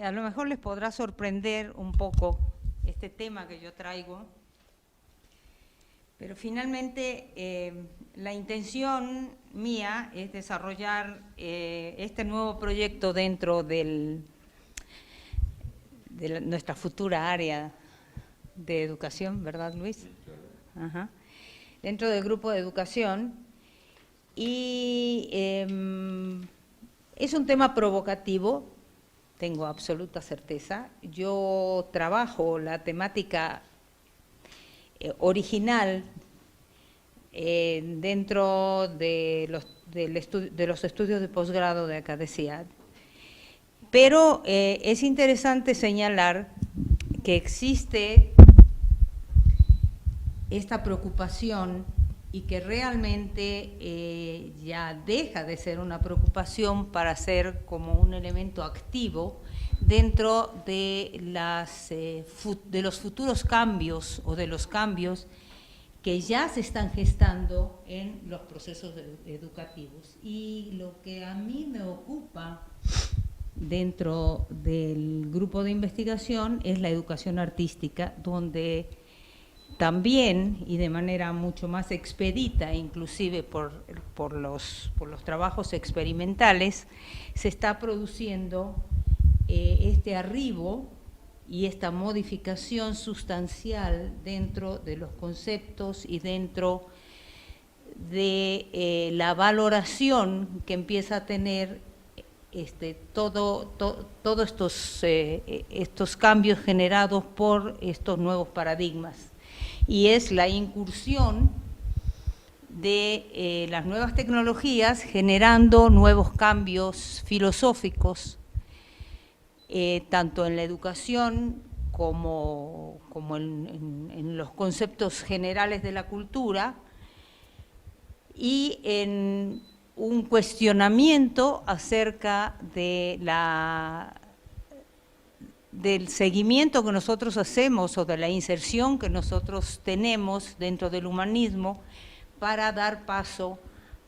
a lo mejor les podrá sorprender un poco este tema que yo traigo, pero finalmente la intención mía es desarrollar este nuevo proyecto dentro de nuestra futura área de educación, ¿verdad, Luis? Sí, claro. Ajá. Dentro del grupo de educación, y es un tema provocativo, tengo absoluta certeza. Yo trabajo la temática original dentro de los estudios de posgrado de acá de CIAD, pero es interesante señalar que existe esta preocupación y que realmente ya deja de ser una preocupación para ser como un elemento activo dentro de los futuros cambios o de los cambios que ya se están gestando en los procesos educativos. Y lo que a mí me ocupa dentro del grupo de investigación es la educación artística, donde también, y de manera mucho más expedita, inclusive por los trabajos experimentales, se está produciendo este arribo y esta modificación sustancial dentro de los conceptos y dentro de la valoración que empieza a tener todos estos cambios generados por estos nuevos paradigmas. Y es la incursión de las nuevas tecnologías generando nuevos cambios filosóficos, tanto en la educación como en los conceptos generales de la cultura, y en un cuestionamiento acerca de del seguimiento que nosotros hacemos o de la inserción que nosotros tenemos dentro del humanismo para dar paso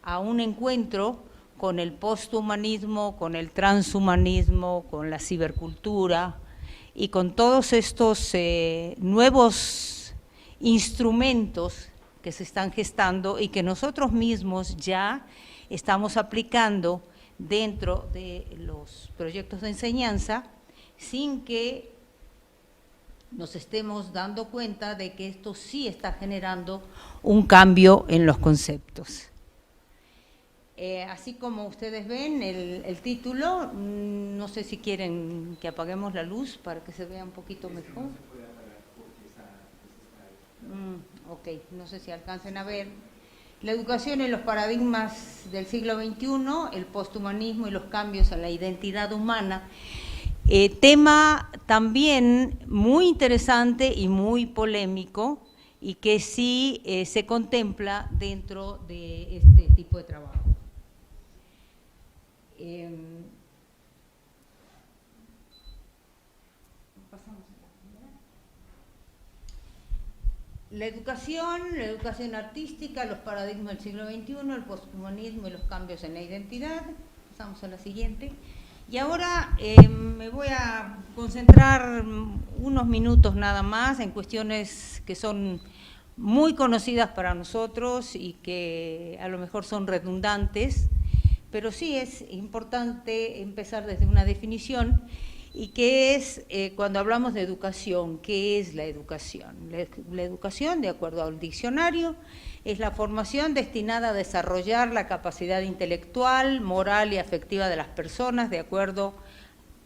a un encuentro con el posthumanismo, con el transhumanismo, con la cibercultura y con todos estos nuevos instrumentos que se están gestando y que nosotros mismos ya estamos aplicando dentro de los proyectos de enseñanza, sin que nos estemos dando cuenta de que esto sí está generando un cambio en los conceptos. Así como ustedes ven el título, no sé si quieren que apaguemos la luz para que se vea un poquito mejor. No se puede apagar porque Ok, no sé si alcancen a ver. La educación en los paradigmas del siglo XXI, el posthumanismo y los cambios en la identidad humana. Tema también muy interesante y muy polémico y que sí se contempla dentro de este tipo de trabajo. La educación artística, los paradigmas del siglo XXI, el posthumanismo y los cambios en la identidad. Pasamos a la siguiente. Y ahora me voy a concentrar unos minutos nada más en cuestiones que son muy conocidas para nosotros y que a lo mejor son redundantes, pero sí es importante empezar desde una definición, y que es, cuando hablamos de educación, ¿qué es la educación? La educación, de acuerdo al diccionario, es la formación destinada a desarrollar la capacidad intelectual, moral y afectiva de las personas de acuerdo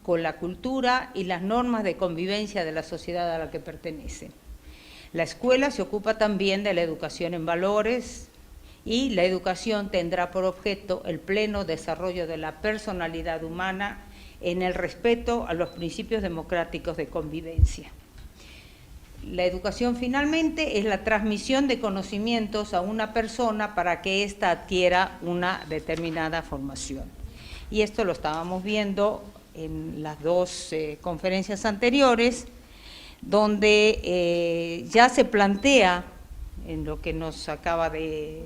con la cultura y las normas de convivencia de la sociedad a la que pertenecen. La escuela se ocupa también de la educación en valores, y la educación tendrá por objeto el pleno desarrollo de la personalidad humana en el respeto a los principios democráticos de convivencia. La educación finalmente es la transmisión de conocimientos a una persona para que ésta adquiera una determinada formación. Y esto lo estábamos viendo en las dos conferencias anteriores, donde ya se plantea, en lo que nos acaba de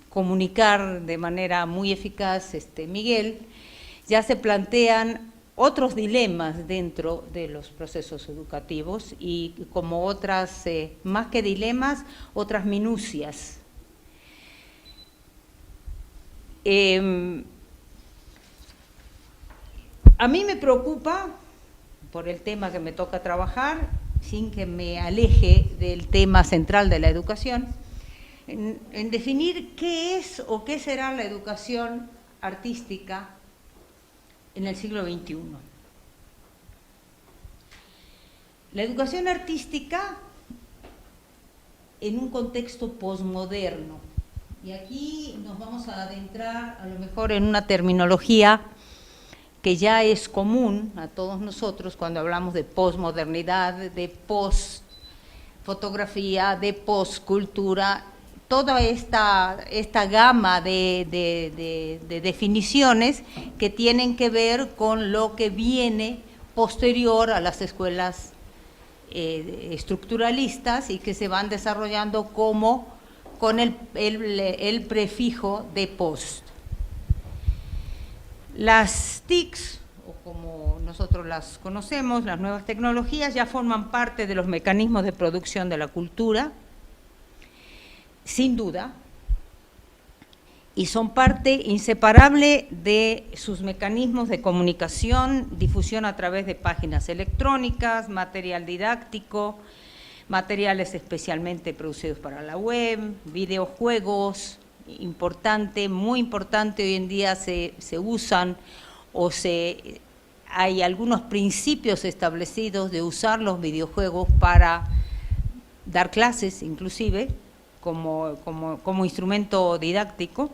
comunicar de manera muy eficaz Miguel, ya se plantean otros dilemas dentro de los procesos educativos y como otras, más que dilemas, otras minucias. A mí me preocupa, por el tema que me toca trabajar, sin que me aleje del tema central de la educación, en definir qué es o qué será la educación artística en el siglo XXI. La educación artística en un contexto posmoderno. Y aquí nos vamos a adentrar a lo mejor en una terminología que ya es común a todos nosotros cuando hablamos de posmodernidad, de postfotografía, de postcultura, toda esta gama de definiciones que tienen que ver con lo que viene posterior a las escuelas estructuralistas y que se van desarrollando como con el prefijo de post. Las TICs, o como nosotros las conocemos, las nuevas tecnologías, ya forman parte de los mecanismos de producción de la cultura, sin duda, y son parte inseparable de sus mecanismos de comunicación, difusión a través de páginas electrónicas, material didáctico, materiales especialmente producidos para la web, videojuegos, importante, muy importante, hoy en día se usan o hay algunos principios establecidos de usar los videojuegos para dar clases inclusive, como instrumento didáctico,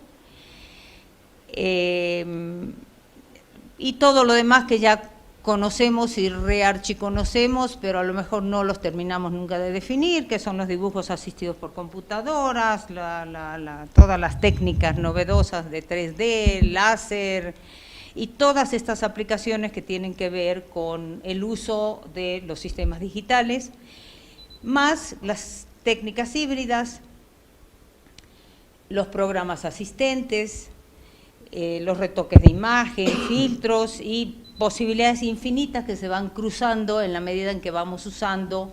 y todo lo demás que ya conocemos y rearchiconocemos, pero a lo mejor no los terminamos nunca de definir, que son los dibujos asistidos por computadoras, todas las técnicas novedosas de 3D, láser, y todas estas aplicaciones que tienen que ver con el uso de los sistemas digitales, más las técnicas híbridas, los programas asistentes, los retoques de imagen, filtros y posibilidades infinitas que se van cruzando en la medida en que vamos usando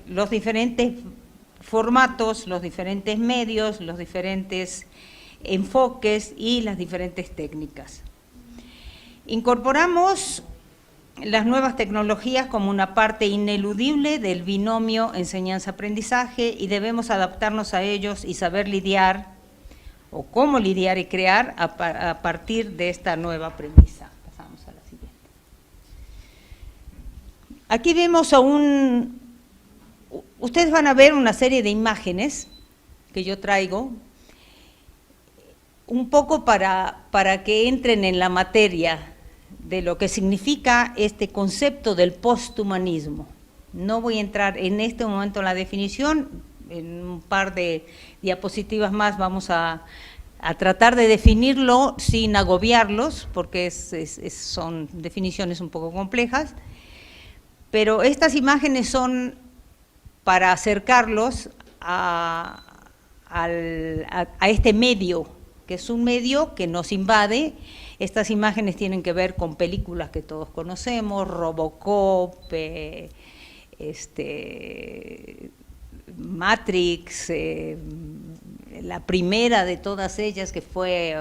los diferentes formatos, los diferentes medios, los diferentes enfoques y las diferentes técnicas. Incorporamos las nuevas tecnologías como una parte ineludible del binomio enseñanza-aprendizaje y debemos adaptarnos a ellos y saber lidiar o cómo lidiar y crear a partir de esta nueva premisa. Pasamos a la siguiente. Aquí vemos ustedes van a ver una serie de imágenes que yo traigo, un poco para que entren en la materia de lo que significa este concepto del posthumanismo. No voy a entrar en este momento en la definición, en un par de diapositivas más vamos a tratar de definirlo sin agobiarlos, porque son definiciones un poco complejas, pero estas imágenes son para acercarlos a este medio, que es un medio que nos invade. Estas imágenes tienen que ver con películas que todos conocemos, Robocop, Matrix, la primera de todas ellas que fue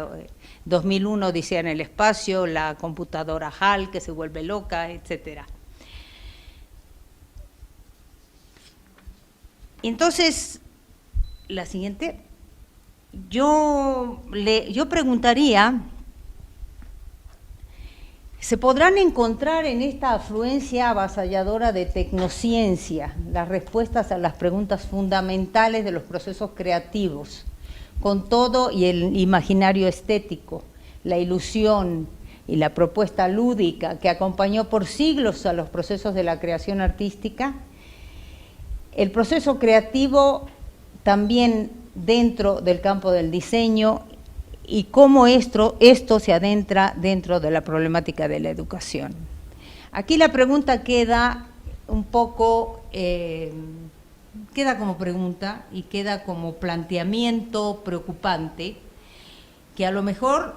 2001, Odisea en el espacio, la computadora HAL que se vuelve loca, etcétera. Entonces, la siguiente, yo preguntaría, ¿se podrán encontrar en esta afluencia avasalladora de tecnociencia las respuestas a las preguntas fundamentales de los procesos creativos, con todo y el imaginario estético, la ilusión y la propuesta lúdica que acompañó por siglos a los procesos de la creación artística? El proceso creativo también dentro del campo del diseño y cómo esto se adentra dentro de la problemática de la educación. Aquí la pregunta queda un poco, queda como pregunta y queda como planteamiento preocupante, que a lo mejor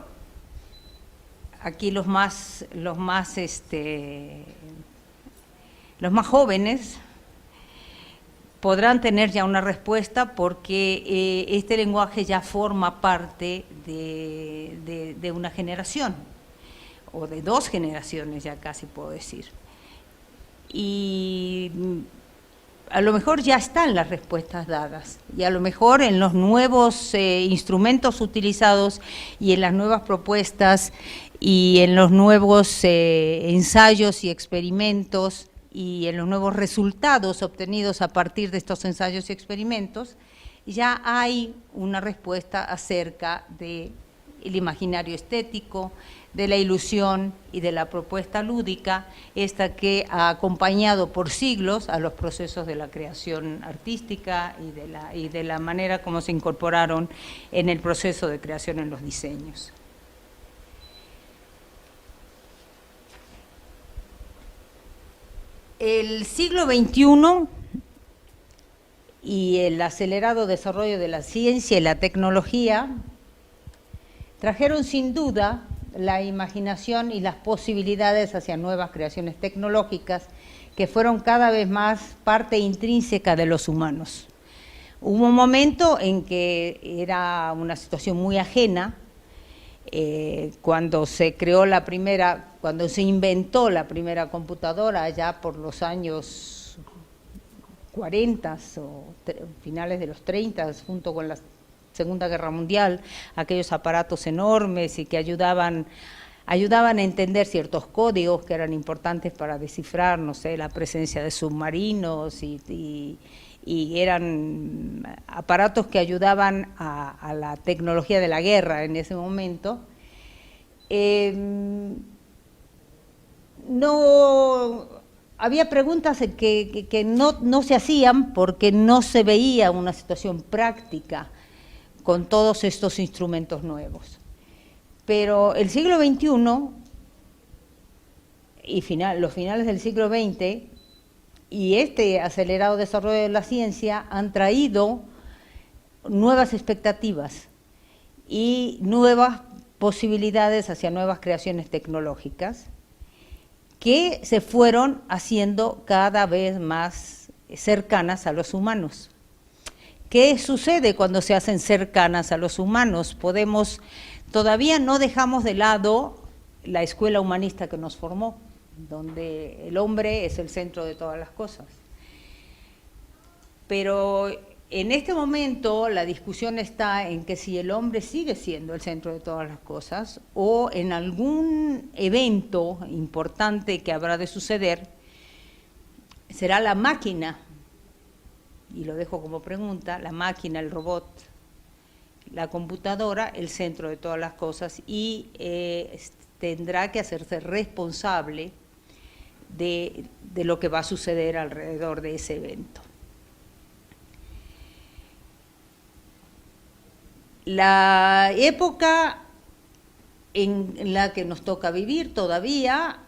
aquí los más jóvenes podrán tener ya una respuesta porque este lenguaje ya forma parte de una generación, o de 2 generaciones ya casi puedo decir. Y a lo mejor ya están las respuestas dadas, y a lo mejor en los nuevos instrumentos utilizados y en las nuevas propuestas y en los nuevos ensayos y experimentos y en los nuevos resultados obtenidos a partir de estos ensayos y experimentos, ya hay una respuesta acerca del imaginario estético, de la ilusión y de la propuesta lúdica, esta que ha acompañado por siglos a los procesos de la creación artística y de la manera como se incorporaron en el proceso de creación en los diseños. El siglo XXI y el acelerado desarrollo de la ciencia y la tecnología trajeron sin duda la imaginación y las posibilidades hacia nuevas creaciones tecnológicas que fueron cada vez más parte intrínseca de los humanos. Hubo un momento en que era una situación muy ajena, cuando se inventó la primera computadora allá por los años 40 o finales de los 30, junto con la Segunda Guerra Mundial, aquellos aparatos enormes y que ayudaban a entender ciertos códigos que eran importantes para descifrar, no sé, la presencia de submarinos y eran aparatos que ayudaban a la tecnología de la guerra en ese momento. No había preguntas que no se hacían porque no se veía una situación práctica con todos estos instrumentos nuevos. Pero el siglo XXI y los finales del siglo XX y este acelerado desarrollo de la ciencia han traído nuevas expectativas y nuevas posibilidades hacia nuevas creaciones tecnológicas que se fueron haciendo cada vez más cercanas a los humanos. ¿Qué sucede cuando se hacen cercanas a los humanos? Todavía no dejamos de lado la escuela humanista que nos formó, donde el hombre es el centro de todas las cosas. Pero en este momento la discusión está en que si el hombre sigue siendo el centro de todas las cosas o en algún evento importante que habrá de suceder, será la máquina, y lo dejo como pregunta, la máquina, el robot, la computadora, el centro de todas las cosas, y tendrá que hacerse responsable de lo que va a suceder alrededor de ese evento. La época en la que nos toca vivir todavía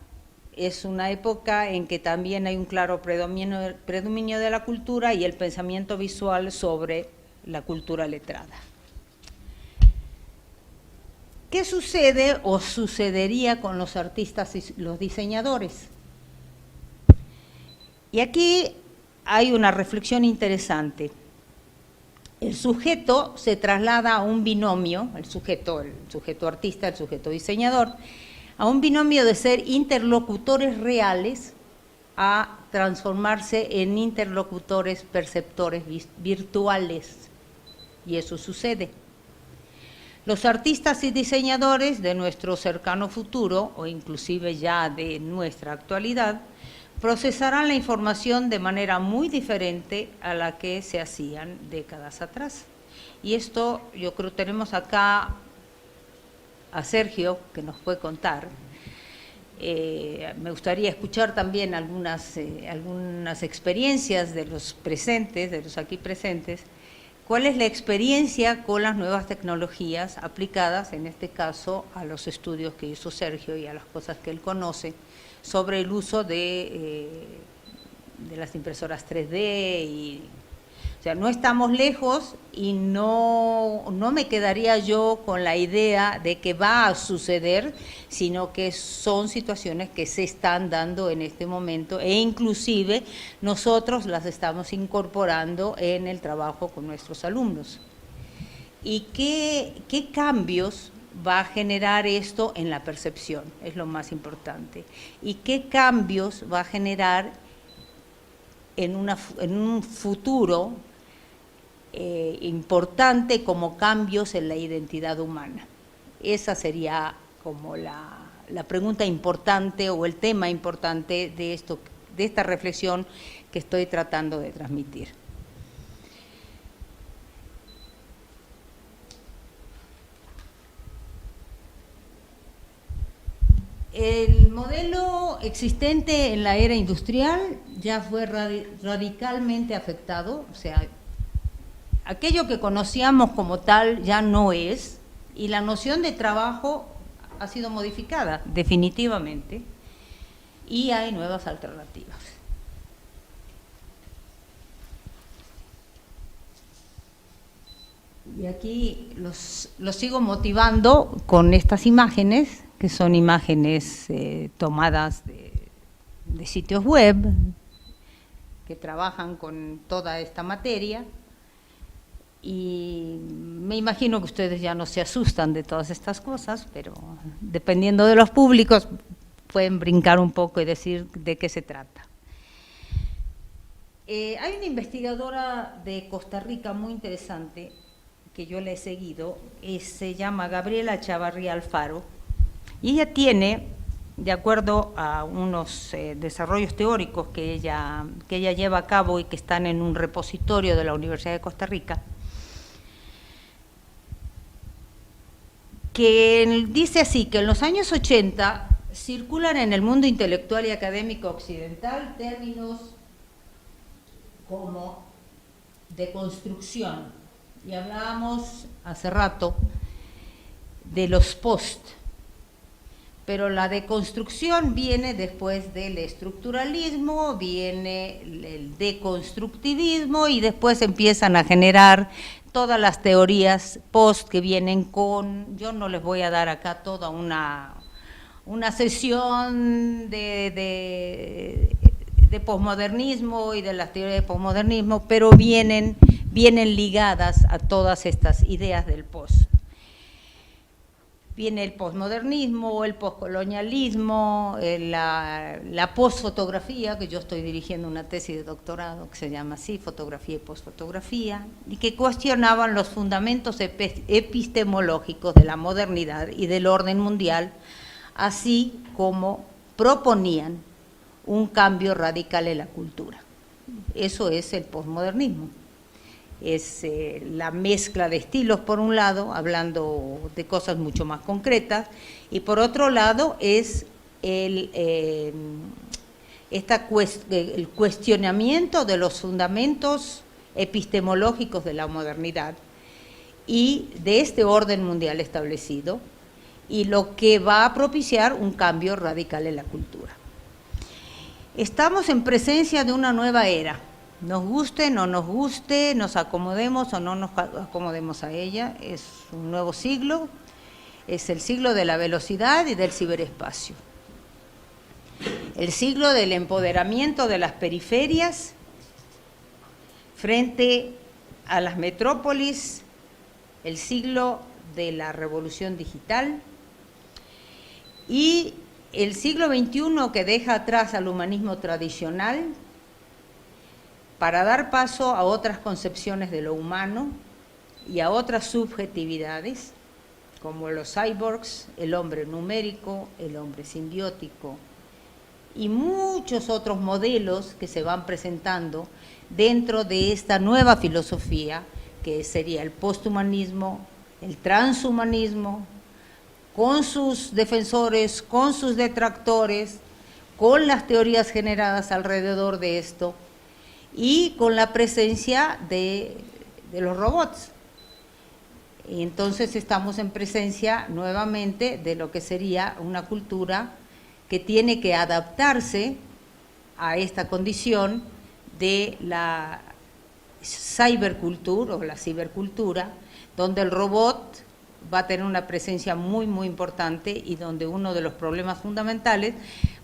es una época en que también hay un claro predominio de la cultura y el pensamiento visual sobre la cultura letrada. ¿Qué sucede o sucedería con los artistas y los diseñadores? Y aquí hay una reflexión interesante. El sujeto se traslada a un binomio, el sujeto artista, el sujeto diseñador, a un binomio de ser interlocutores reales a transformarse en interlocutores perceptores virtuales. Y eso sucede. Los artistas y diseñadores de nuestro cercano futuro, o inclusive ya de nuestra actualidad, procesarán la información de manera muy diferente a la que se hacían décadas atrás. Y esto, yo creo, tenemos acá a Sergio, que nos puede contar. Me gustaría escuchar también algunas experiencias de los presentes, de los aquí presentes. ¿Cuál es la experiencia con las nuevas tecnologías aplicadas, en este caso, a los estudios que hizo Sergio y a las cosas que él conoce sobre el uso de las impresoras 3D y O sea, no estamos lejos y no me quedaría yo con la idea de que va a suceder, sino que son situaciones que se están dando en este momento e inclusive nosotros las estamos incorporando en el trabajo con nuestros alumnos. ¿Y qué cambios va a generar esto en la percepción? Es lo más importante. ¿Y qué cambios va a generar en un futuro importante como cambios en la identidad humana? Esa sería como la pregunta importante o el tema importante de esta reflexión que estoy tratando de transmitir. El modelo existente en la era industrial ya fue radicalmente afectado, o sea, aquello que conocíamos como tal ya no es, y la noción de trabajo ha sido modificada definitivamente, y hay nuevas alternativas. Y aquí los sigo motivando con estas imágenes, que son imágenes tomadas de sitios web que trabajan con toda esta materia, y me imagino que ustedes ya no se asustan de todas estas cosas, pero dependiendo de los públicos pueden brincar un poco y decir de qué se trata. Hay una investigadora de Costa Rica muy interesante que yo la he seguido, se llama Gabriela Chavarría Alfaro, y ella tiene, de acuerdo a unos desarrollos teóricos que ella lleva a cabo y que están en un repositorio de la Universidad de Costa Rica, que dice así, que en los años 80 circulan en el mundo intelectual y académico occidental términos como deconstrucción, y hablábamos hace rato de los post, pero la deconstrucción viene después del estructuralismo, viene el deconstructivismo y después empiezan a generar todas las teorías post que vienen con, yo no les voy a dar acá toda una sesión de posmodernismo y de las teorías de posmodernismo, pero vienen ligadas a todas estas ideas del post. Viene el posmodernismo, el poscolonialismo, la posfotografía, que yo estoy dirigiendo una tesis de doctorado que se llama así, fotografía y posfotografía, y que cuestionaban los fundamentos epistemológicos de la modernidad y del orden mundial, así como proponían un cambio radical en la cultura. Eso es el posmodernismo. Es la mezcla de estilos por un lado, hablando de cosas mucho más concretas, y por otro lado es el cuestionamiento de los fundamentos epistemológicos de la modernidad y de este orden mundial establecido, y lo que va a propiciar un cambio radical en la cultura. Estamos en presencia de una nueva era. Nos guste, no nos guste, nos acomodemos o no nos acomodemos a ella, es un nuevo siglo, es el siglo de la velocidad y del ciberespacio. El siglo del empoderamiento de las periferias frente a las metrópolis, el siglo de la revolución digital y el siglo XXI que deja atrás al humanismo tradicional para dar paso a otras concepciones de lo humano y a otras subjetividades, como los cyborgs, el hombre numérico, el hombre simbiótico, y muchos otros modelos que se van presentando dentro de esta nueva filosofía, que sería el posthumanismo, el transhumanismo, con sus defensores, con sus detractores, con las teorías generadas alrededor de esto, y con la presencia de los robots. Y entonces estamos en presencia nuevamente de lo que sería una cultura que tiene que adaptarse a esta condición de la cyberculture o la cibercultura, donde el robot va a tener una presencia muy, muy importante y donde uno de los problemas fundamentales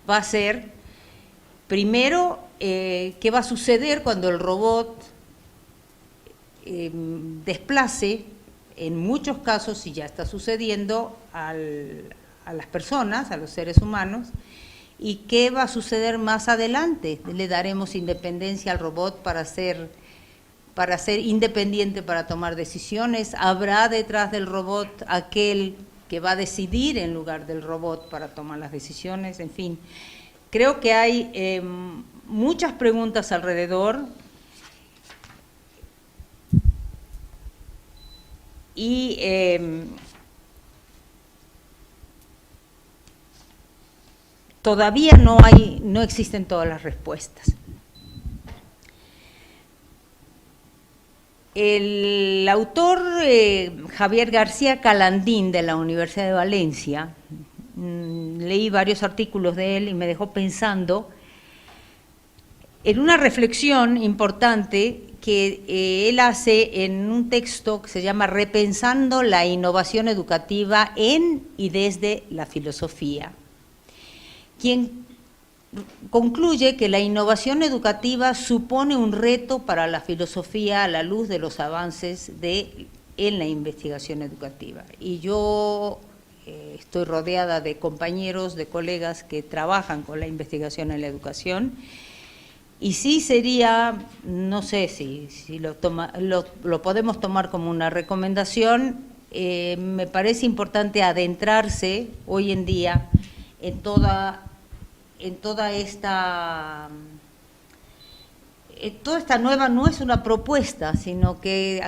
va a ser, primero, qué va a suceder cuando el robot desplace, en muchos casos, y ya está sucediendo, a las personas, a los seres humanos, y qué va a suceder más adelante. Le daremos independencia al robot para ser independiente para tomar decisiones. Habrá detrás del robot aquel que va a decidir en lugar del robot para tomar las decisiones. En fin, creo que hay muchas preguntas alrededor y todavía no existen todas las respuestas. El autor Javier García Calandín, de la Universidad de Valencia, leí varios artículos de él y me dejó pensando en una reflexión importante que él hace en un texto que se llama Repensando la innovación educativa en y desde la filosofía, quien concluye que la innovación educativa supone un reto para la filosofía a la luz de los avances en la investigación educativa. Y yo estoy rodeada de compañeros, de colegas que trabajan con la investigación en la educación, y sí sería, no sé si lo podemos tomar como una recomendación, me parece importante adentrarse hoy en día en toda esta nueva, no es una propuesta, sino que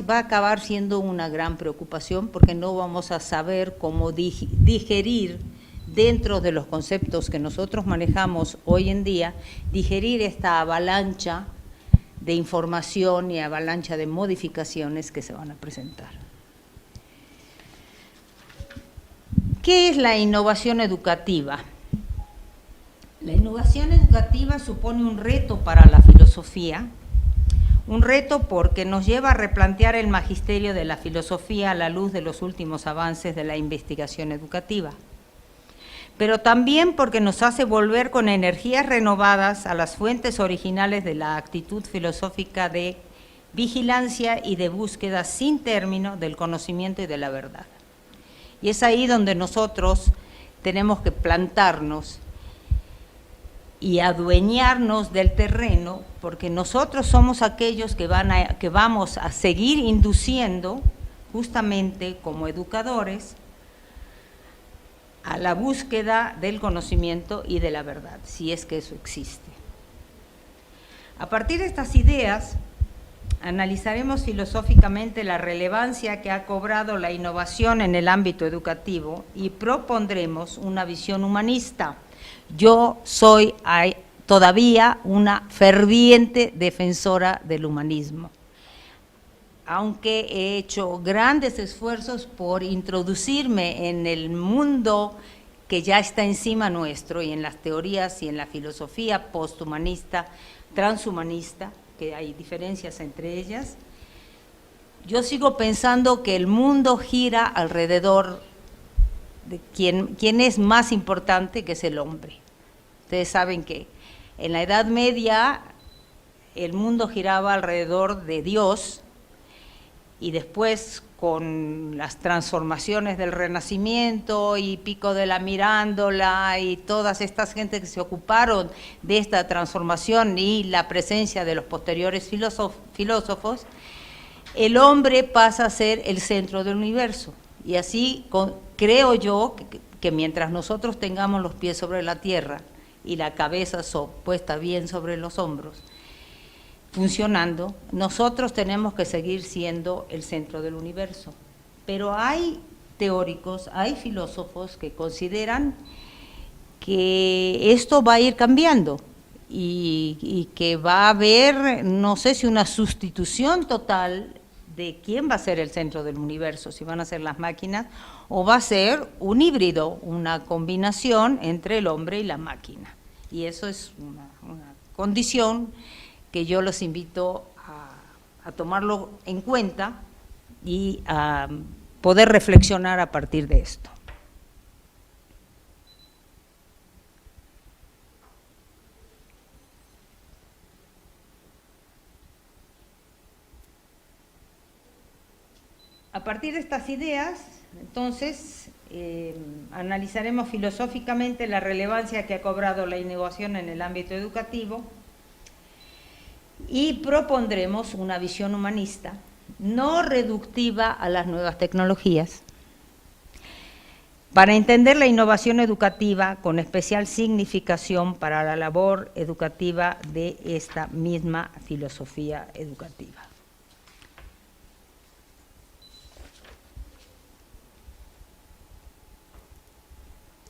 va a acabar siendo una gran preocupación, porque no vamos a saber cómo digerir dentro de los conceptos que nosotros manejamos hoy en día, digerir esta avalancha de información y avalancha de modificaciones que se van a presentar. ¿Qué es la innovación educativa? La innovación educativa supone un reto para la filosofía, un reto porque nos lleva a replantear el magisterio de la filosofía a la luz de los últimos avances de la investigación educativa, pero también porque nos hace volver con energías renovadas a las fuentes originales de la actitud filosófica de vigilancia y de búsqueda sin término del conocimiento y de la verdad. Y es ahí donde nosotros tenemos que plantarnos y adueñarnos del terreno, porque nosotros somos aquellos que vamos a seguir induciendo, justamente como educadores, a la búsqueda del conocimiento y de la verdad, si es que eso existe. A partir de estas ideas, analizaremos filosóficamente la relevancia que ha cobrado la innovación en el ámbito educativo y propondremos una visión humanista. Yo soy todavía una ferviente defensora del humanismo, aunque he hecho grandes esfuerzos por introducirme en el mundo que ya está encima nuestro y en las teorías y en la filosofía posthumanista, transhumanista, que hay diferencias entre ellas. Yo sigo pensando que el mundo gira alrededor de quién es más importante, que es el hombre. Ustedes saben que en la Edad Media el mundo giraba alrededor de Dios, y después con las transformaciones del Renacimiento y Pico de la Mirándola y todas estas gentes que se ocuparon de esta transformación y la presencia de los posteriores filósofos, el hombre pasa a ser el centro del universo. Y así creo yo que mientras nosotros tengamos los pies sobre la tierra y la cabeza puesta bien sobre los hombros, funcionando, nosotros tenemos que seguir siendo el centro del universo. Pero hay teóricos, hay filósofos que consideran que esto va a ir cambiando y que va a haber, no sé si una sustitución total de quién va a ser el centro del universo, si van a ser las máquinas o va a ser un híbrido, una combinación entre el hombre y la máquina. Y eso es una condición que yo los invito a tomarlo en cuenta y a poder reflexionar a partir de esto. A partir de estas ideas, entonces, analizaremos filosóficamente la relevancia que ha cobrado la innovación en el ámbito educativo y propondremos una visión humanista, no reductiva a las nuevas tecnologías, para entender la innovación educativa con especial significación para la labor educativa de esta misma filosofía educativa.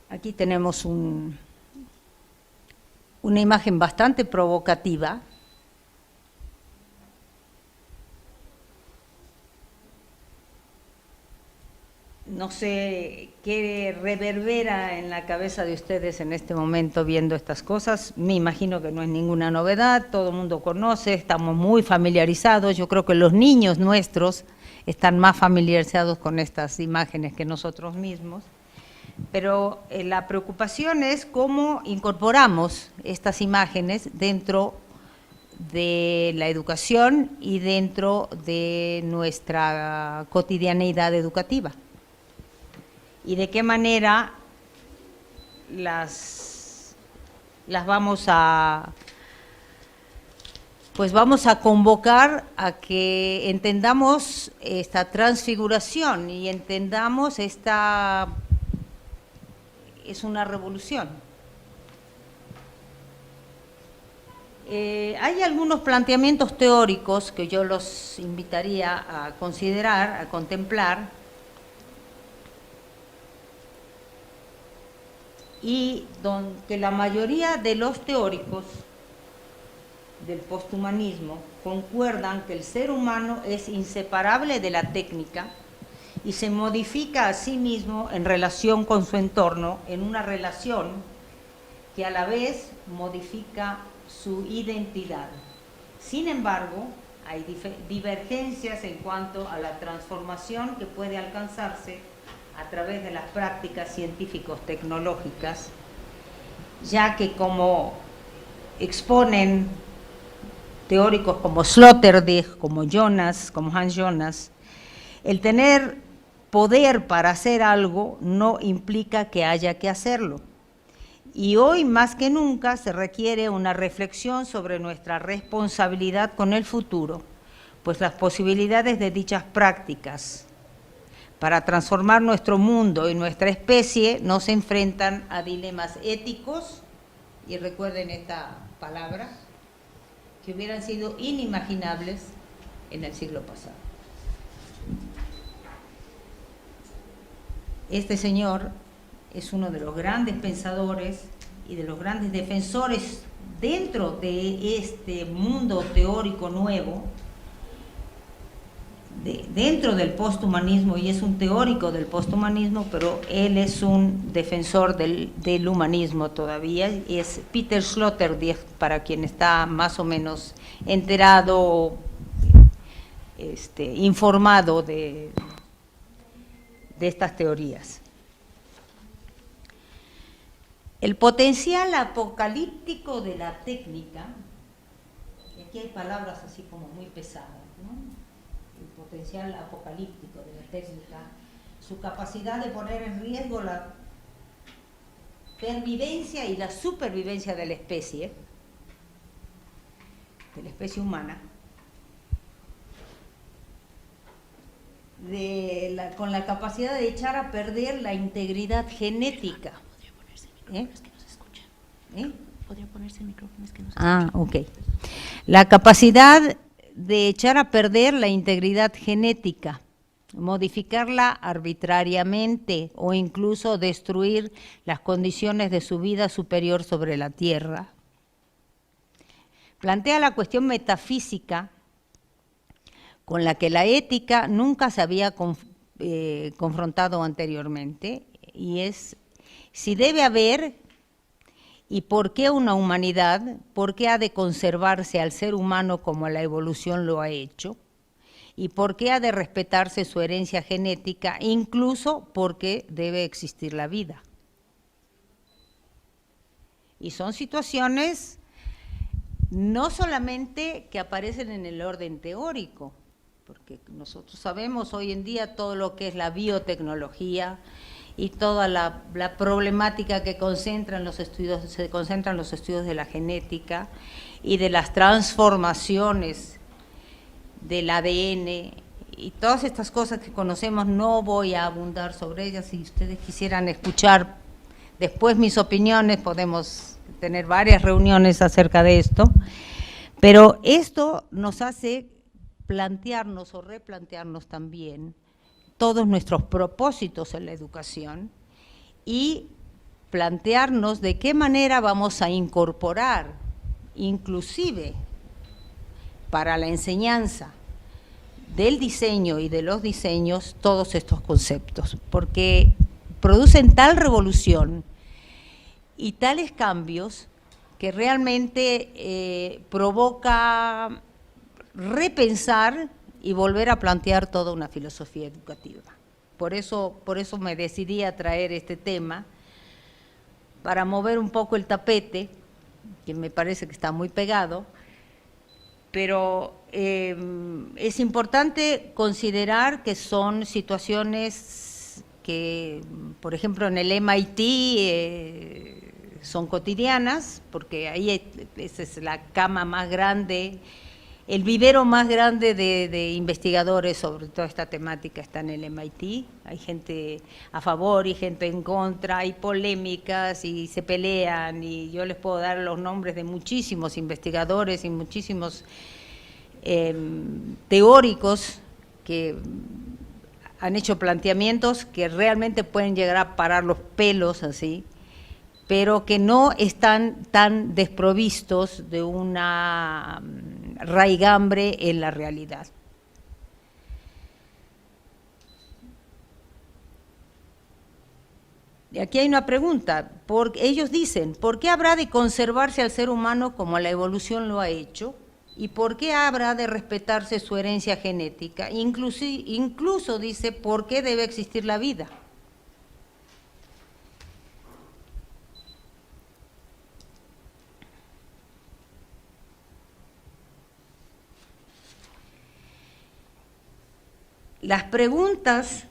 Aquí tenemos una imagen bastante provocativa. No sé qué reverbera en la cabeza de ustedes en este momento viendo estas cosas. Me imagino que no es ninguna novedad, todo el mundo conoce, estamos muy familiarizados. Yo creo que los niños nuestros están más familiarizados con estas imágenes que nosotros mismos. Pero la preocupación es cómo incorporamos estas imágenes dentro de la educación y dentro de nuestra cotidianeidad educativa. Y de qué manera las vamos a convocar a que entendamos esta transfiguración y entendamos esta es una revolución. Hay algunos planteamientos teóricos que yo los invitaría a considerar, a contemplar, y que la mayoría de los teóricos del posthumanismo concuerdan que el ser humano es inseparable de la técnica y se modifica a sí mismo en relación con su entorno, en una relación que a la vez modifica su identidad. Sin embargo, hay divergencias en cuanto a la transformación que puede alcanzarse a través de las prácticas científicos-tecnológicas, ya que como exponen teóricos como Sloterdijk, como Hans Jonas, el tener poder para hacer algo no implica que haya que hacerlo. Y hoy más que nunca se requiere una reflexión sobre nuestra responsabilidad con el futuro, pues las posibilidades de dichas prácticas para transformar nuestro mundo y nuestra especie nos enfrentan a dilemas éticos, y recuerden esta palabra, que hubieran sido inimaginables en el siglo pasado. Este señor es uno de los grandes pensadores y de los grandes defensores dentro de este mundo teórico nuevo, dentro del posthumanismo, y es un teórico del posthumanismo, pero él es un defensor del humanismo todavía, y es Peter Sloterdijk, para quien está más o menos enterado, informado de estas teorías. El potencial apocalíptico de la técnica, y aquí hay palabras así como muy pesadas, ¿no? El potencial apocalíptico de la técnica, su capacidad de poner en riesgo la pervivencia y la supervivencia de la especie humana, con la capacidad de echar a perder la integridad genética. Podría ponerse el micrófono, es que no se escucha. Podría ponerse el micrófono, es que no se escucha. Ok. La capacidad de echar a perder la integridad genética, modificarla arbitrariamente o incluso destruir las condiciones de su vida superior sobre la Tierra. Plantea la cuestión metafísica con la que la ética nunca se había confrontado anteriormente, y es si debe haber y por qué una humanidad, por qué ha de conservarse al ser humano como la evolución lo ha hecho, y por qué ha de respetarse su herencia genética, incluso porque debe existir la vida. Y son situaciones no solamente que aparecen en el orden teórico, porque nosotros sabemos hoy en día todo lo que es la biotecnología y toda la problemática que se concentran los estudios de la genética y de las transformaciones del ADN y todas estas cosas que conocemos. No voy a abundar sobre ellas. Si ustedes quisieran escuchar después mis opiniones, podemos tener varias reuniones acerca de esto, pero esto nos hace plantearnos o replantearnos también todos nuestros propósitos en la educación y plantearnos de qué manera vamos a incorporar, inclusive para la enseñanza del diseño y de los diseños, todos estos conceptos, porque producen tal revolución y tales cambios que realmente provoca repensar y volver a plantear toda una filosofía educativa. Por eso me decidí a traer este tema, para mover un poco el tapete, que me parece que está muy pegado, pero es importante considerar que son situaciones que, por ejemplo, en el MIT son cotidianas, porque ahí esa es la cama más grande, el vivero más grande de investigadores sobre toda esta temática está en el MIT. Hay gente a favor y gente en contra, hay polémicas y se pelean, y yo les puedo dar los nombres de muchísimos investigadores y muchísimos teóricos que han hecho planteamientos que realmente pueden llegar a parar los pelos así, pero que no están tan desprovistos de una raigambre en la realidad. Y aquí hay una pregunta, ellos dicen, ¿por qué habrá de conservarse al ser humano como la evolución lo ha hecho? ¿Y por qué habrá de respetarse su herencia genética? Incluso dice, ¿por qué debe existir la vida? Las preguntas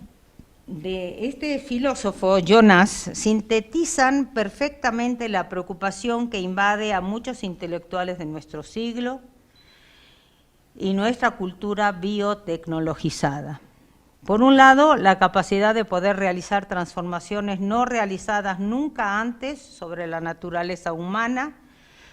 de este filósofo, Jonas, sintetizan perfectamente la preocupación que invade a muchos intelectuales de nuestro siglo y nuestra cultura biotecnologizada. Por un lado, la capacidad de poder realizar transformaciones no realizadas nunca antes sobre la naturaleza humana,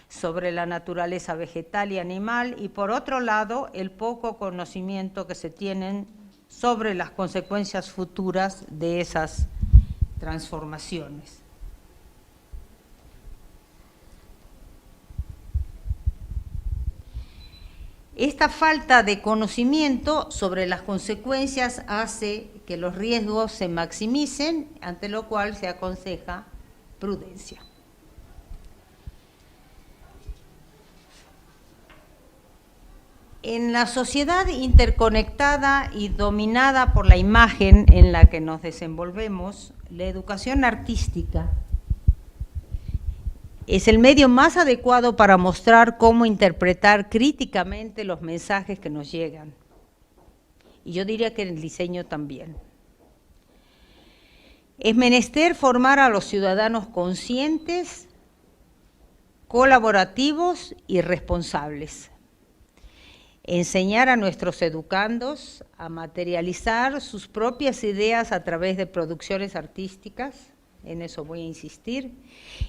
sobre la naturaleza vegetal y animal, y por otro lado, el poco conocimiento que se tienen sobre las consecuencias futuras de esas transformaciones. Esta falta de conocimiento sobre las consecuencias hace que los riesgos se maximicen, ante lo cual se aconseja prudencia. En la sociedad interconectada y dominada por la imagen en la que nos desenvolvemos, la educación artística es el medio más adecuado para mostrar cómo interpretar críticamente los mensajes que nos llegan. Y yo diría que en el diseño también. Es menester formar a los ciudadanos conscientes, colaborativos y responsables. Enseñar a nuestros educandos a materializar sus propias ideas a través de producciones artísticas, en eso voy a insistir,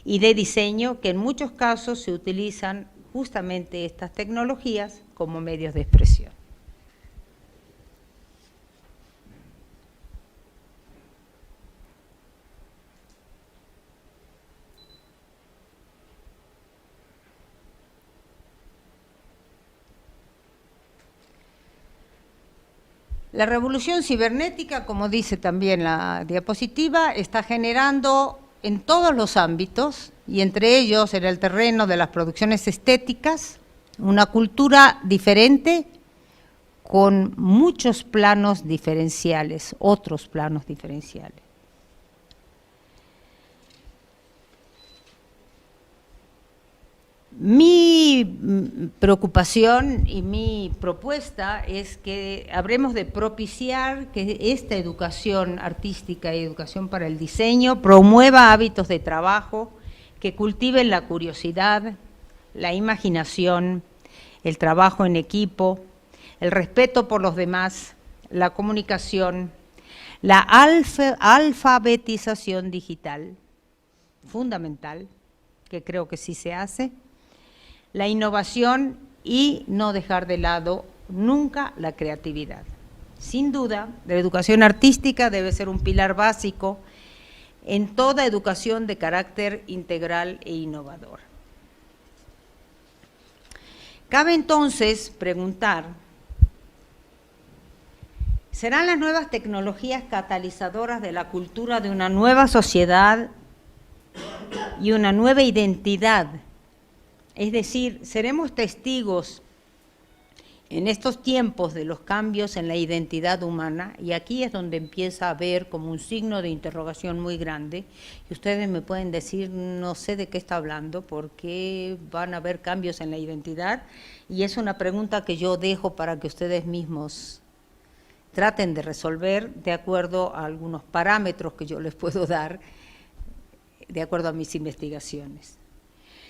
y de diseño, que en muchos casos se utilizan justamente estas tecnologías como medios de expresión. La revolución cibernética, como dice también la diapositiva, está generando en todos los ámbitos, y entre ellos en el terreno de las producciones estéticas, una cultura diferente, con muchos planos diferenciales, otros planos diferenciales. Mi preocupación y mi propuesta es que habremos de propiciar que esta educación artística y educación para el diseño promueva hábitos de trabajo que cultiven la curiosidad, la imaginación, el trabajo en equipo, el respeto por los demás, la comunicación, la alfabetización digital, fundamental, que creo que sí se hace, la innovación y no dejar de lado nunca la creatividad. Sin duda, la educación artística debe ser un pilar básico en toda educación de carácter integral e innovador. Cabe entonces preguntar, ¿serán las nuevas tecnologías catalizadoras de la cultura de una nueva sociedad y una nueva identidad? Es decir, seremos testigos en estos tiempos de los cambios en la identidad humana, y aquí es donde empieza a haber como un signo de interrogación muy grande, y ustedes me pueden decir, no sé de qué está hablando, porque van a haber cambios en la identidad, y es una pregunta que yo dejo para que ustedes mismos traten de resolver de acuerdo a algunos parámetros que yo les puedo dar, de acuerdo a mis investigaciones.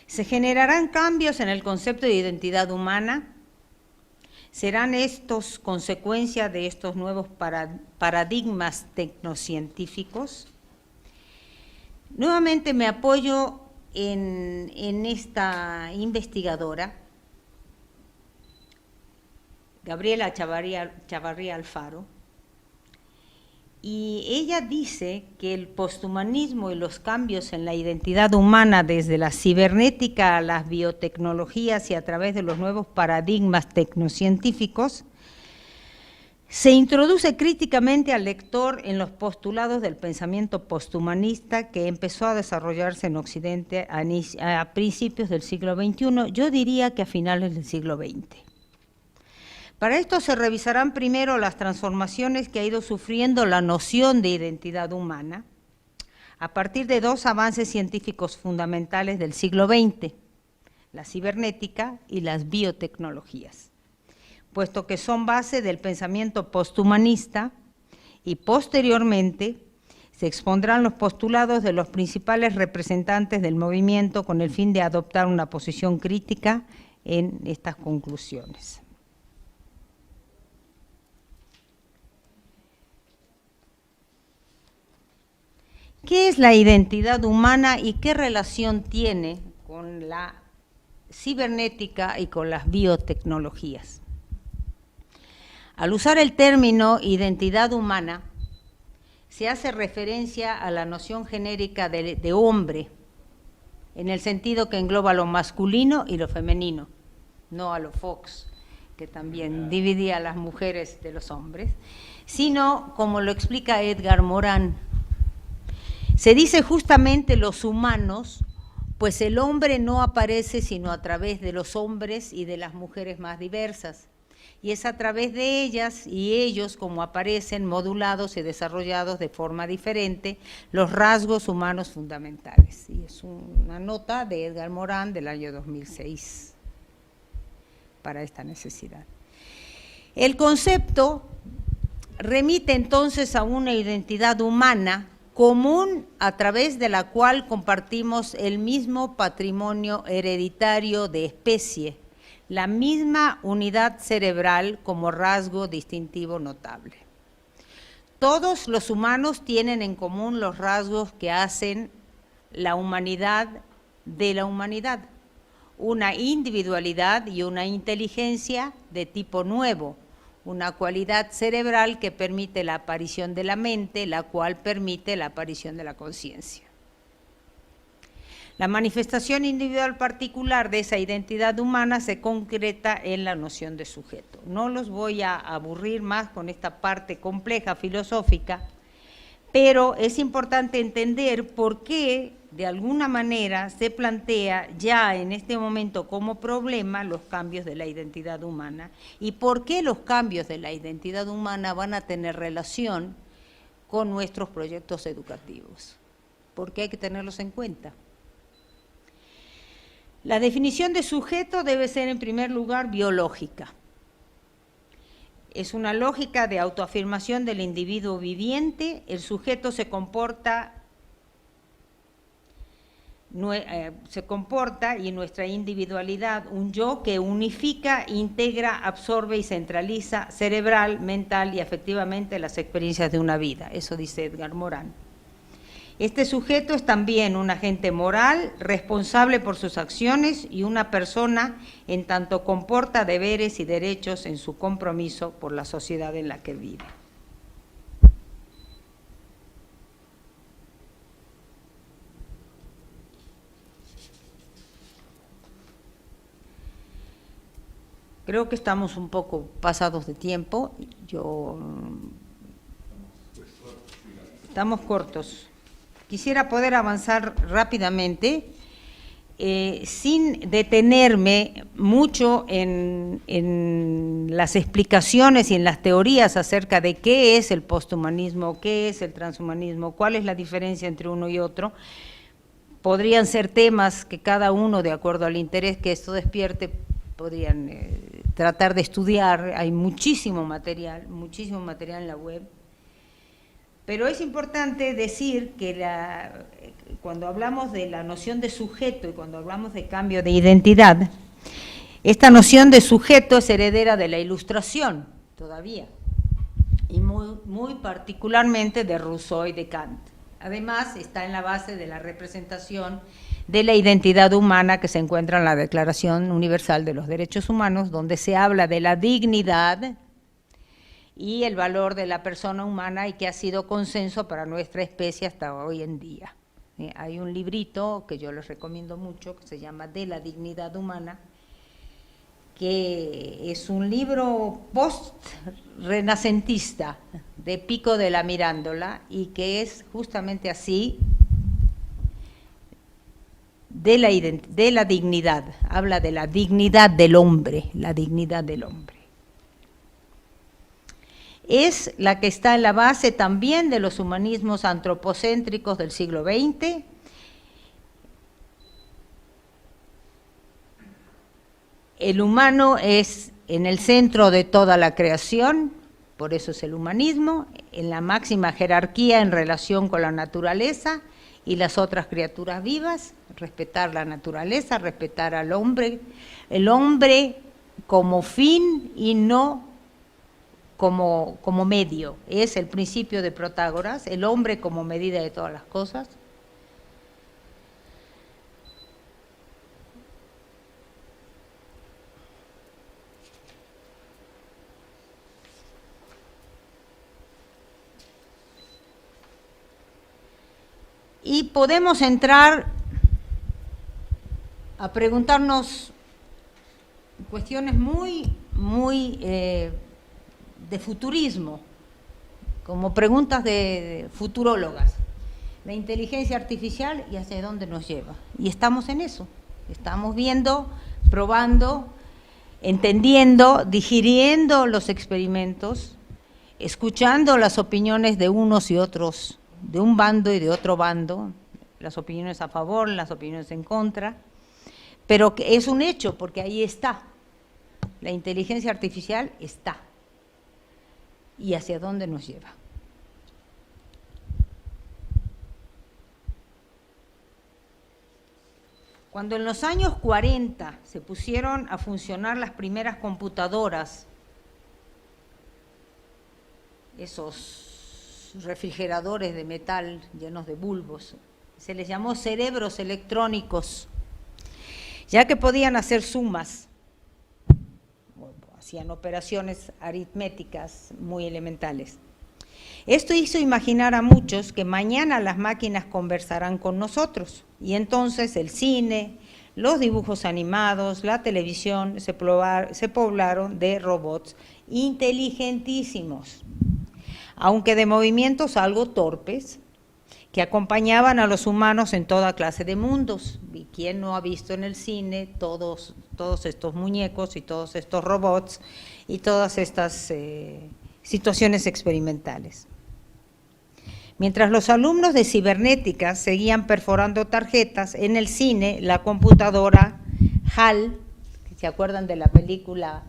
¿Se generarán cambios en el concepto de identidad humana? ¿Serán estos consecuencia de estos nuevos paradigmas tecnocientíficos? Nuevamente me apoyo en esta investigadora, Gabriela Chavarría Alfaro, y ella dice que el posthumanismo y los cambios en la identidad humana desde la cibernética a las biotecnologías y a través de los nuevos paradigmas tecnocientíficos se introduce críticamente al lector en los postulados del pensamiento posthumanista que empezó a desarrollarse en Occidente a principios del siglo XXI, yo diría que a finales del siglo XX. Para esto se revisarán primero las transformaciones que ha ido sufriendo la noción de identidad humana a partir de dos avances científicos fundamentales del siglo XX, la cibernética y las biotecnologías, puesto que son base del pensamiento posthumanista, y posteriormente se expondrán los postulados de los principales representantes del movimiento con el fin de adoptar una posición crítica en estas conclusiones. ¿Qué es la identidad humana y qué relación tiene con la cibernética y con las biotecnologías? Al usar el término identidad humana, se hace referencia a la noción genérica de hombre, en el sentido que engloba lo masculino y lo femenino, no a lo Fox, que también dividía a las mujeres de los hombres, sino, como lo explica Edgar Morin, se dice justamente los humanos, pues el hombre no aparece sino a través de los hombres y de las mujeres más diversas, y es a través de ellas y ellos como aparecen modulados y desarrollados de forma diferente los rasgos humanos fundamentales. Y es una nota de Edgar Morin del año 2006 para esta necesidad. El concepto remite entonces a una identidad humana común a través de la cual compartimos el mismo patrimonio hereditario de especie, la misma unidad cerebral como rasgo distintivo notable. Todos los humanos tienen en común los rasgos que hacen la humanidad de la humanidad, una individualidad y una inteligencia de tipo nuevo, una cualidad cerebral que permite la aparición de la mente, la cual permite la aparición de la conciencia. La manifestación individual particular de esa identidad humana se concreta en la noción de sujeto. No los voy a aburrir más con esta parte compleja filosófica, pero es importante entender por qué de alguna manera se plantea ya en este momento como problema los cambios de la identidad humana. ¿Y por qué los cambios de la identidad humana van a tener relación con nuestros proyectos educativos? Porque hay que tenerlos en cuenta. La definición de sujeto debe ser en primer lugar biológica. Es una lógica de autoafirmación del individuo viviente. El sujeto se comporta y nuestra individualidad, un yo que unifica, integra, absorbe y centraliza cerebral, mental y afectivamente las experiencias de una vida. Eso dice Edgar Morin. Este sujeto es también un agente moral, responsable por sus acciones y una persona en tanto comporta deberes y derechos en su compromiso por la sociedad en la que vive. Creo que estamos un poco pasados de tiempo. Estamos cortos. Quisiera poder avanzar rápidamente, sin detenerme mucho en las explicaciones y en las teorías acerca de qué es el posthumanismo, qué es el transhumanismo, cuál es la diferencia entre uno y otro. Podrían ser temas que cada uno, de acuerdo al interés que esto despierte, podrían tratar de estudiar. Hay muchísimo material en la web. Pero es importante decir que cuando hablamos de la noción de sujeto y cuando hablamos de cambio de identidad, esta noción de sujeto es heredera de la Ilustración todavía, y muy particularmente de Rousseau y de Kant. Además, está en la base de la representación de la identidad humana que se encuentra en la Declaración Universal de los Derechos Humanos, donde se habla de la dignidad y el valor de la persona humana y que ha sido consenso para nuestra especie hasta hoy en día. Hay un librito que yo les recomiendo mucho que se llama De la dignidad humana, que es un libro post-renacentista de Pico de la Mirandola y que es justamente así, de la dignidad, habla de la dignidad del hombre, la dignidad del hombre. Es la que está en la base también de los humanismos antropocéntricos del siglo XX. El humano es en el centro de toda la creación, por eso es el humanismo, en la máxima jerarquía en relación con la naturaleza y las otras criaturas vivas, respetar la naturaleza, respetar al hombre, el hombre como fin y no como medio. Es el principio de Protágoras, el hombre como medida de todas las cosas. Y podemos entrar a preguntarnos cuestiones muy de futurismo, como preguntas de futurólogas. La inteligencia artificial y hacia dónde nos lleva. Y estamos en eso, estamos viendo, probando, entendiendo, digiriendo los experimentos, escuchando las opiniones de unos y otros, de un bando y de otro bando, las opiniones a favor, las opiniones en contra, pero que es un hecho porque ahí está, la inteligencia artificial está. ¿Y hacia dónde nos lleva? Cuando en los años 40 se pusieron a funcionar las primeras computadoras, esos refrigeradores de metal llenos de bulbos, se les llamó cerebros electrónicos, ya que podían hacer sumas, hacían operaciones aritméticas muy elementales. Esto hizo imaginar a muchos que mañana las máquinas conversarán con nosotros y entonces el cine, los dibujos animados, la televisión se poblaron de robots inteligentísimos, aunque de movimientos algo torpes, que acompañaban a los humanos en toda clase de mundos. ¿Y quién no ha visto en el cine todos estos muñecos y todos estos robots y todas estas situaciones experimentales? Mientras los alumnos de cibernética seguían perforando tarjetas, en el cine la computadora HAL, ¿se acuerdan de la película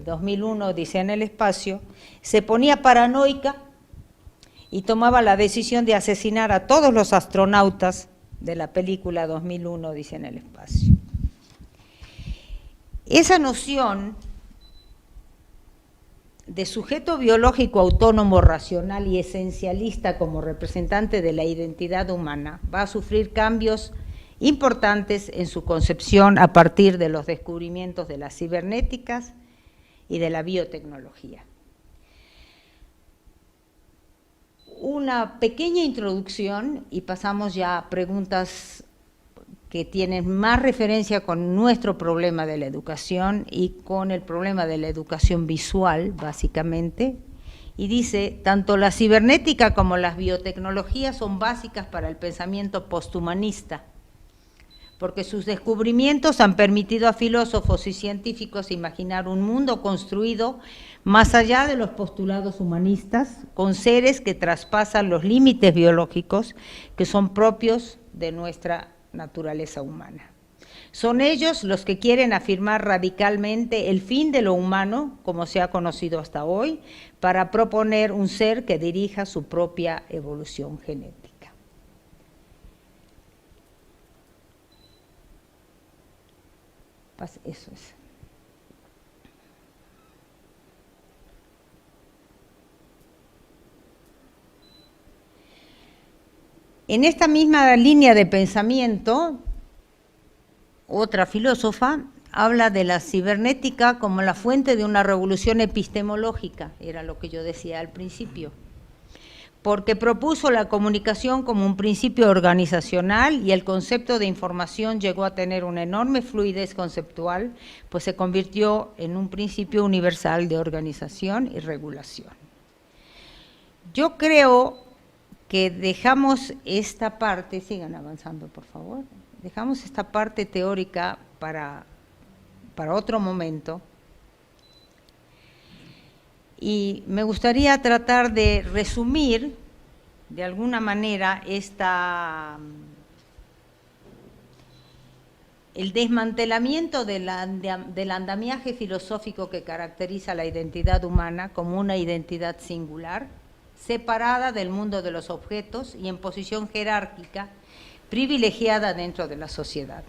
2001, Odisea en el espacio?, se ponía paranoica y tomaba la decisión de asesinar a todos los astronautas de la película 2001, Odisea en el espacio. Esa noción de sujeto biológico autónomo, racional y esencialista como representante de la identidad humana va a sufrir cambios importantes en su concepción a partir de los descubrimientos de las cibernéticas y de la biotecnología. Una pequeña introducción y pasamos ya a preguntas que tienen más referencia con nuestro problema de la educación y con el problema de la educación visual, básicamente. Y dice, tanto la cibernética como las biotecnologías son básicas para el pensamiento posthumanista, porque sus descubrimientos han permitido a filósofos y científicos imaginar un mundo construido más allá de los postulados humanistas, con seres que traspasan los límites biológicos que son propios de nuestra naturaleza humana. Son ellos los que quieren afirmar radicalmente el fin de lo humano, como se ha conocido hasta hoy, para proponer un ser que dirija su propia evolución genética. Eso es. En esta misma línea de pensamiento, otra filósofa habla de la cibernética como la fuente de una revolución epistemológica, era lo que yo decía al principio, porque propuso la comunicación como un principio organizacional y el concepto de información llegó a tener una enorme fluidez conceptual, pues se convirtió en un principio universal de organización y regulación. Yo creo que dejamos esta parte, sigan avanzando por favor, dejamos esta parte teórica para otro momento y me gustaría tratar de resumir de alguna manera el desmantelamiento del andamiaje filosófico que caracteriza la identidad humana como una identidad singular, separada del mundo de los objetos y en posición jerárquica, privilegiada dentro de la sociedad.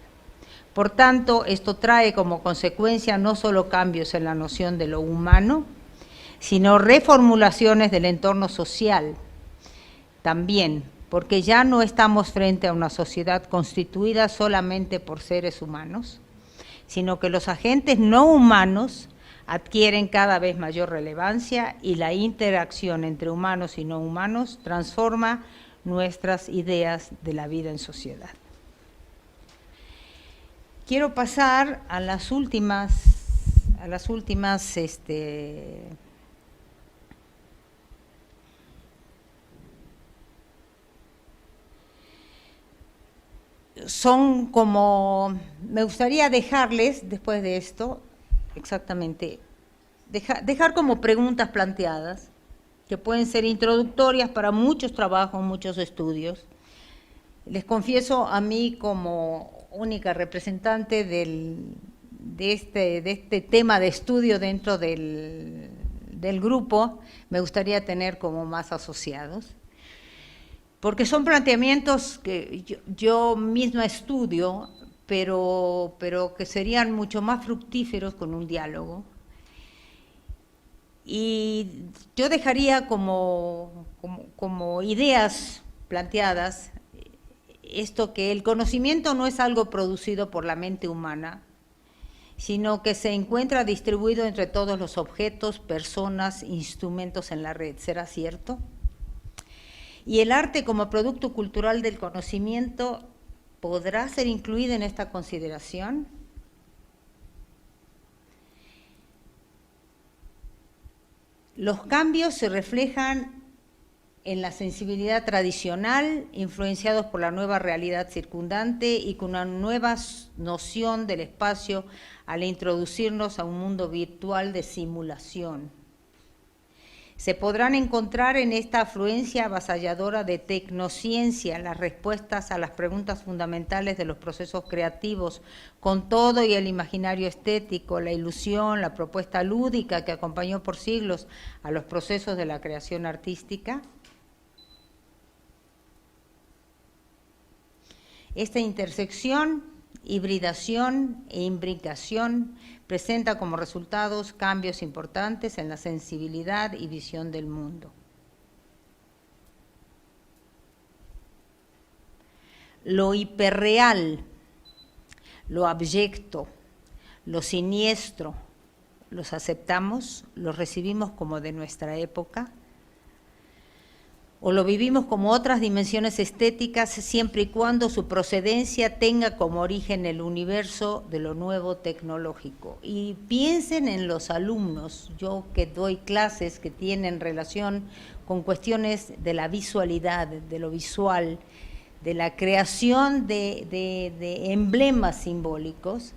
Por tanto, esto trae como consecuencia no solo cambios en la noción de lo humano, sino reformulaciones del entorno social también, porque ya no estamos frente a una sociedad constituida solamente por seres humanos, sino que los agentes no humanos adquieren cada vez mayor relevancia y la interacción entre humanos y no humanos transforma nuestras ideas de la vida en sociedad. Quiero pasar a las últimas son como, me gustaría dejarles, después de esto, exactamente, dejar como preguntas planteadas, que pueden ser introductorias para muchos trabajos, muchos estudios. Les confieso, a mí como única representante de este tema de estudio dentro del grupo, me gustaría tener como más asociados, porque son planteamientos que yo misma estudio, pero que serían mucho más fructíferos con un diálogo. Y yo dejaría como ideas planteadas esto, que el conocimiento no es algo producido por la mente humana, sino que se encuentra distribuido entre todos los objetos, personas, instrumentos en la red. ¿Será cierto? Y el arte como producto cultural del conocimiento ¿podrá ser incluido en esta consideración? Los cambios se reflejan en la sensibilidad tradicional, influenciados por la nueva realidad circundante y con una nueva noción del espacio al introducirnos a un mundo virtual de simulación. Se podrán encontrar en esta afluencia avasalladora de tecnociencia las respuestas a las preguntas fundamentales de los procesos creativos, con todo y el imaginario estético, la ilusión, la propuesta lúdica que acompañó por siglos a los procesos de la creación artística. Esta intersección, hibridación e imbricación presenta como resultados cambios importantes en la sensibilidad y visión del mundo. Lo hiperreal, lo abyecto, lo siniestro, los aceptamos, los recibimos como de nuestra época, o lo vivimos como otras dimensiones estéticas siempre y cuando su procedencia tenga como origen el universo de lo nuevo tecnológico. Y piensen en los alumnos, yo que doy clases que tienen relación con cuestiones de la visualidad, de lo visual, de la creación de emblemas simbólicos,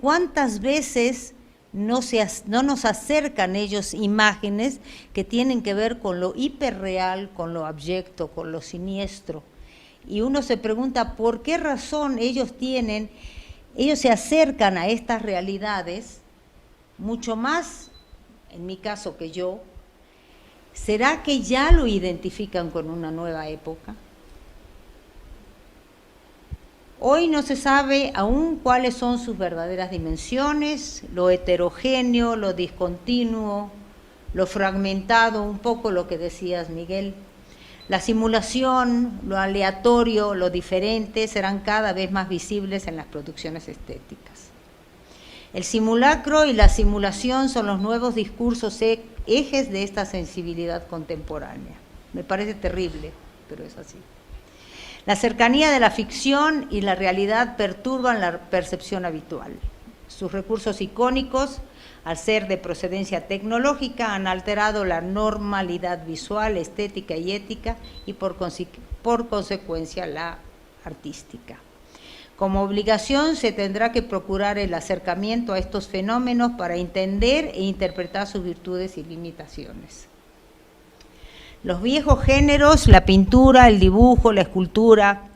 ¿cuántas veces no nos acercan ellos imágenes que tienen que ver con lo hiperreal, con lo abyecto, con lo siniestro? Y uno se pregunta por qué razón ellos se acercan a estas realidades mucho más, en mi caso, que yo. ¿Será que ya lo identifican con una nueva época? Hoy no se sabe aún cuáles son sus verdaderas dimensiones, lo heterogéneo, lo discontinuo, lo fragmentado, un poco lo que decías, Miguel. La simulación, lo aleatorio, lo diferente serán cada vez más visibles en las producciones estéticas. El simulacro y la simulación son los nuevos discursos ejes de esta sensibilidad contemporánea. Me parece terrible, pero es así. La cercanía de la ficción y la realidad perturban la percepción habitual. Sus recursos icónicos, al ser de procedencia tecnológica, han alterado la normalidad visual, estética y ética y por consecuencia la artística. Como obligación se tendrá que procurar el acercamiento a estos fenómenos para entender e interpretar sus virtudes y limitaciones. Los viejos géneros, la pintura, el dibujo, la escultura,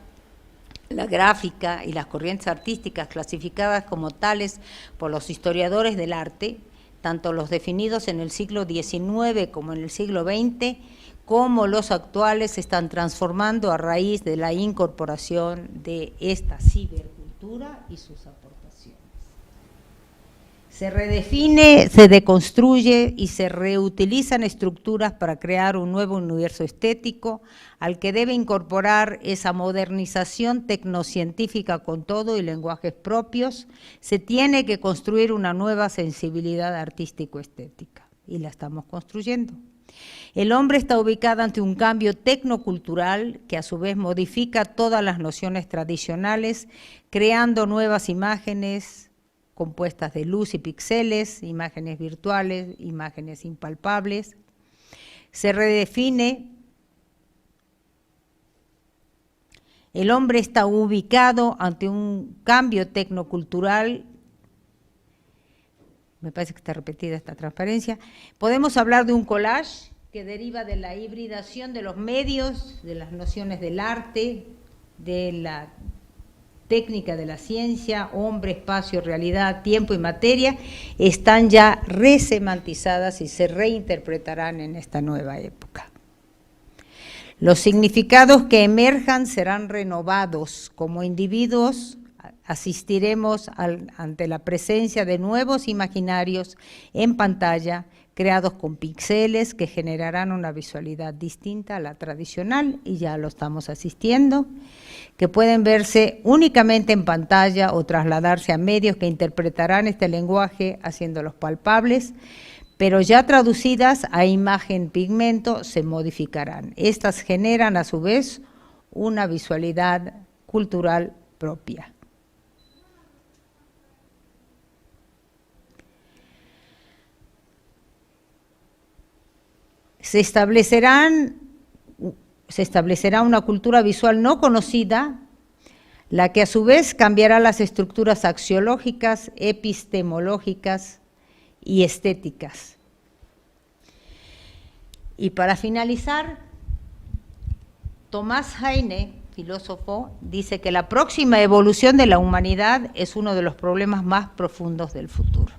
la gráfica y las corrientes artísticas clasificadas como tales por los historiadores del arte, tanto los definidos en el siglo XIX como en el siglo XX, como los actuales, se están transformando a raíz de la incorporación de esta cibercultura y sus aportaciones. Se redefine, se deconstruye y se reutilizan estructuras para crear un nuevo universo estético al que debe incorporar esa modernización tecnocientífica con todo y lenguajes propios. Se tiene que construir una nueva sensibilidad artístico-estética y la estamos construyendo. El hombre está ubicado ante un cambio tecnocultural que a su vez modifica todas las nociones tradicionales, creando nuevas imágenes compuestas de luz y píxeles, imágenes virtuales, imágenes impalpables. Se redefine, el hombre está ubicado ante un cambio tecnocultural, me parece que está repetida esta transparencia. Podemos hablar de un collage que deriva de la hibridación de los medios, de las nociones del arte, de la técnica de la ciencia, hombre, espacio, realidad, tiempo y materia, están ya resemantizadas y se reinterpretarán en esta nueva época. Los significados que emerjan serán renovados. Como individuos asistiremos ante la presencia de nuevos imaginarios en pantalla, creados con píxeles que generarán una visualidad distinta a la tradicional, y ya lo estamos asistiendo, que pueden verse únicamente en pantalla o trasladarse a medios que interpretarán este lenguaje haciéndolos palpables, pero ya traducidas a imagen pigmento se modificarán. Estas generan a su vez una visualidad cultural propia. Se establecerán se establecerá una cultura visual no conocida, la que a su vez cambiará las estructuras axiológicas, epistemológicas y estéticas. Y para finalizar, Thomas Heine, filósofo, dice que la próxima evolución de la humanidad es uno de los problemas más profundos del futuro.